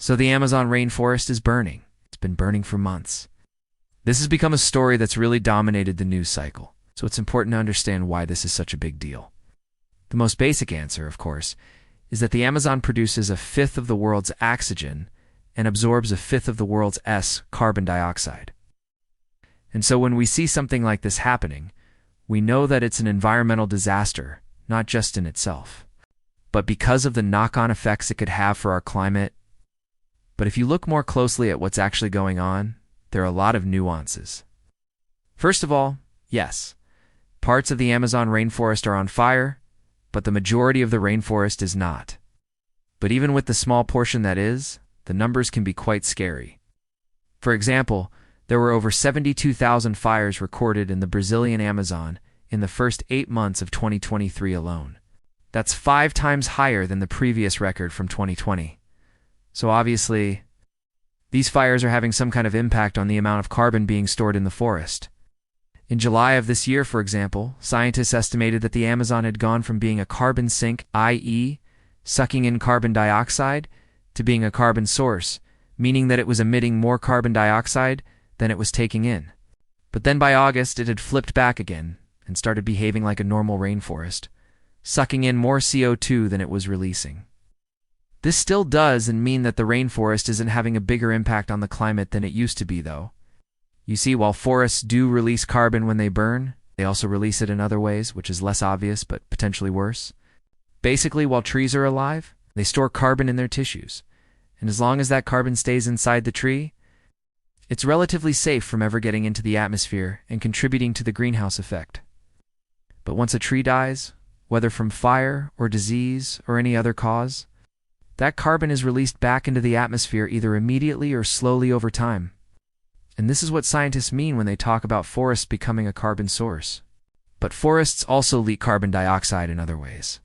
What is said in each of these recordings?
So the Amazon rainforest is burning. It's been burning for months. This has become a story that's really dominated the news cycle, so it's important to understand why this is such a big deal. The most basic answer, of course, is that the Amazon produces a fifth of the world's oxygen and absorbs a fifth of the world's carbon dioxide. And so when we see something like this happening, we know that it's an environmental disaster, not just in itself, but because of the knock-on effects it could have for our climate. But if you look more closely at what's actually going on, there are a lot of nuances. First of all, yes, parts of the Amazon rainforest are on fire, but the majority of the rainforest is not. But even with the small portion that is, the numbers can be quite scary. For example, there were over 72,000 fires recorded in the Brazilian Amazon in the first 8 months of 2023 alone. That's 5 times higher than the previous record from 2020. So obviously, these fires are having some kind of impact on the amount of carbon being stored in the forest. In July of this year, for example, scientists estimated that the Amazon had gone from being a carbon sink, i.e., sucking in carbon dioxide, to being a carbon source, meaning that it was emitting more carbon dioxide than it was taking in. But then by August, it had flipped back again and started behaving like a normal rainforest, sucking in more CO2 than it was releasing. This still doesn't mean that the rainforest isn't having a bigger impact on the climate than it used to be, though. You see, while forests do release carbon when they burn, they also release it in other ways, which is less obvious but potentially worse. Basically, while trees are alive, they store carbon in their tissues, and as long as that carbon stays inside the tree, it's relatively safe from ever getting into the atmosphere and contributing to the greenhouse effect. But once a tree dies, whether from fire or disease or any other cause, that carbon is released back into the atmosphere either immediately or slowly over time. And this is what scientists mean when they talk about forests becoming a carbon source. But forests also leak carbon dioxide in other ways.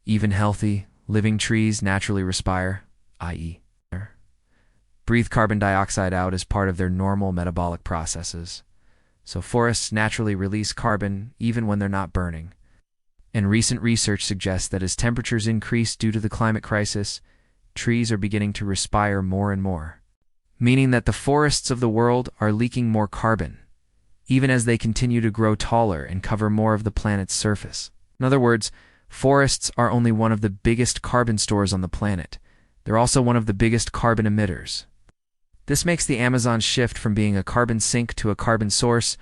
Even healthy, living trees naturally respire, i.e., breathe carbon dioxide out as part of their normal metabolic processes. So forests naturally release carbon even when they're not burning. And recent research suggests that as temperatures increase due to the climate crisis, trees are beginning to respire more and more, meaning that the forests of the world are leaking more carbon, even as they continue to grow taller and cover more of the planet's surface. In other words, forests are only one of the biggest carbon stores on the planet. They're also one of the biggest carbon emitters. This makes the Amazon's shift from being a carbon sink to a carbon source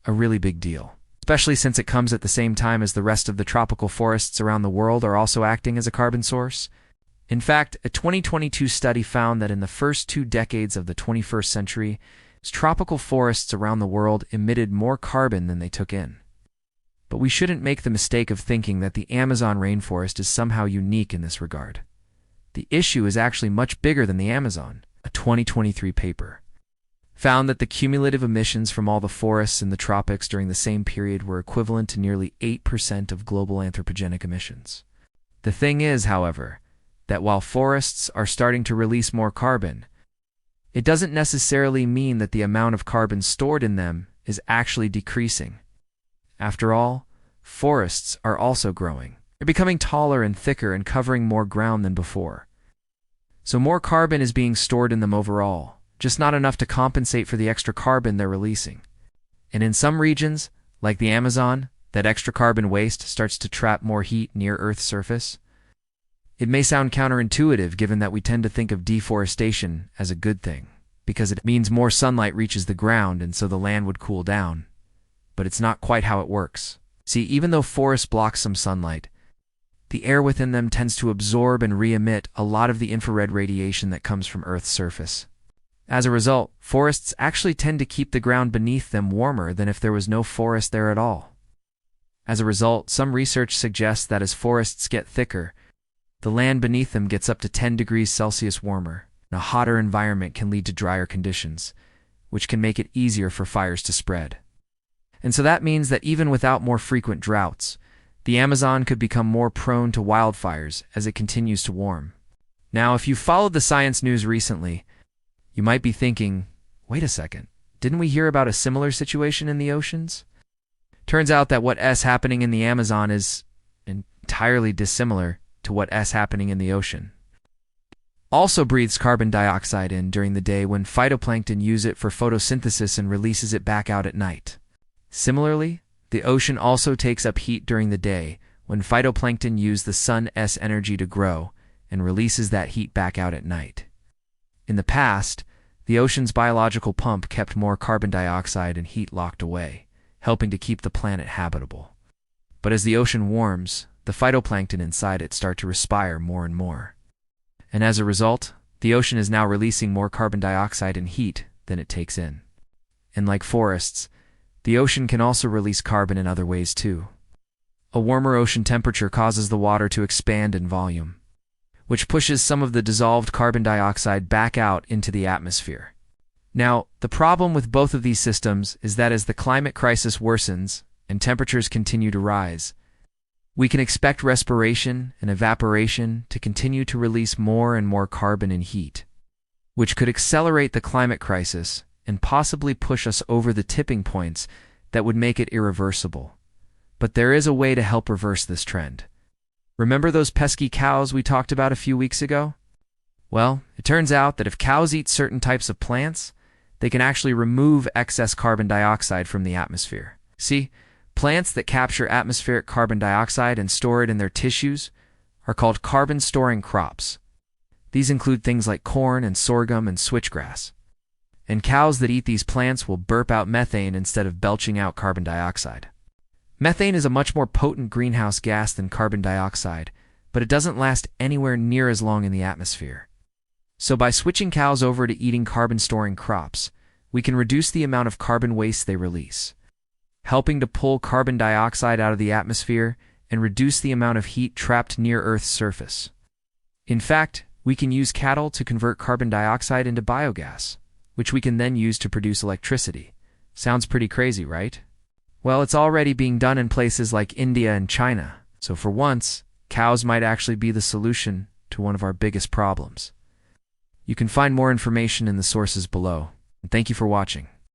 a really big deal, especially since it comes at the same time as the rest of the tropical forests around the world are also acting as a carbon source. In fact, a 2022 study found that in the first 2 decades of the 21st century, tropical forests around the world emitted more carbon than they took in. But we shouldn't make the mistake of thinking that the Amazon rainforest is somehow unique in this regard. The issue is actually much bigger than the Amazon. A 2023 paper found that the cumulative emissions from all the forests in the tropics during the same period were equivalent to nearly 8% of global anthropogenic emissions. The thing is, however, that while forests are starting to release more carbon, it doesn't necessarily mean that the amount of carbon stored in them is actually decreasing. After all, forests are also growing. They're becoming taller and thicker and covering more ground than before. So more carbon is being stored in them overall, just not enough to compensate for the extra carbon they're releasing. And in some regions, like the Amazon, that extra carbon waste starts to trap more heat near Earth's surface. It may sound counterintuitive given that we tend to think of deforestation as a good thing, because it means more sunlight reaches the ground and so the land would cool down. But it's not quite how it works. See, even though forests block some sunlight, the air within them tends to absorb and re-emit a lot of the infrared radiation that comes from Earth's surface. As a result, forests actually tend to keep the ground beneath them warmer than if there was no forest there at all. As a result, some research suggests that as forests get thicker, the land beneath them gets up to 10 degrees Celsius warmer, and a hotter environment can lead to drier conditions, which can make it easier for fires to spread. And so that means that even without more frequent droughts, the Amazon could become more prone to wildfires as it continues to warm. Now, if you followed the science news recently, you might be thinking, wait a second, didn't we hear about a similar situation in the oceans? Turns out that what's happening in the Amazon is entirely dissimilar to what's happening in the ocean. also breathes carbon dioxide in during the day when phytoplankton use it for photosynthesis and releases it back out at night. Similarly, the ocean also takes up heat during the day when phytoplankton use the sun's energy to grow and releases that heat back out at night. In the past, the ocean's biological pump kept more carbon dioxide and heat locked away, helping to keep the planet habitable. But as the ocean warms, the phytoplankton inside it start to respire more and more. And as a result, the ocean is now releasing more carbon dioxide and heat than it takes in. And like forests, the ocean can also release carbon in other ways too. A warmer ocean temperature causes the water to expand in volume, which pushes some of the dissolved carbon dioxide back out into the atmosphere. Now, the problem with both of these systems is that as the climate crisis worsens and temperatures continue to rise, we can expect respiration and evaporation to continue to release more and more carbon and heat, which could accelerate the climate crisis and possibly push us over the tipping points that would make it irreversible. But there is a way to help reverse this trend. Remember those pesky cows we talked about a few weeks ago? Well, it turns out that if cows eat certain types of plants, they can actually remove excess carbon dioxide from the atmosphere. See, plants that capture atmospheric carbon dioxide and store it in their tissues are called carbon-storing crops. These include things like corn and sorghum and switchgrass. And cows that eat these plants will burp out methane instead of belching out carbon dioxide. Methane is a much more potent greenhouse gas than carbon dioxide, but it doesn't last anywhere near as long in the atmosphere. So by switching cows over to eating carbon-storing crops, we can reduce the amount of carbon waste they release, helping to pull carbon dioxide out of the atmosphere and reduce the amount of heat trapped near Earth's surface. In fact, we can use cattle to convert carbon dioxide into biogas, which we can then use to produce electricity. Sounds pretty crazy, right? Well, it's already being done in places like India and China, so for once, cows might actually be the solution to one of our biggest problems. You can find more information in the sources below, and thank you for watching.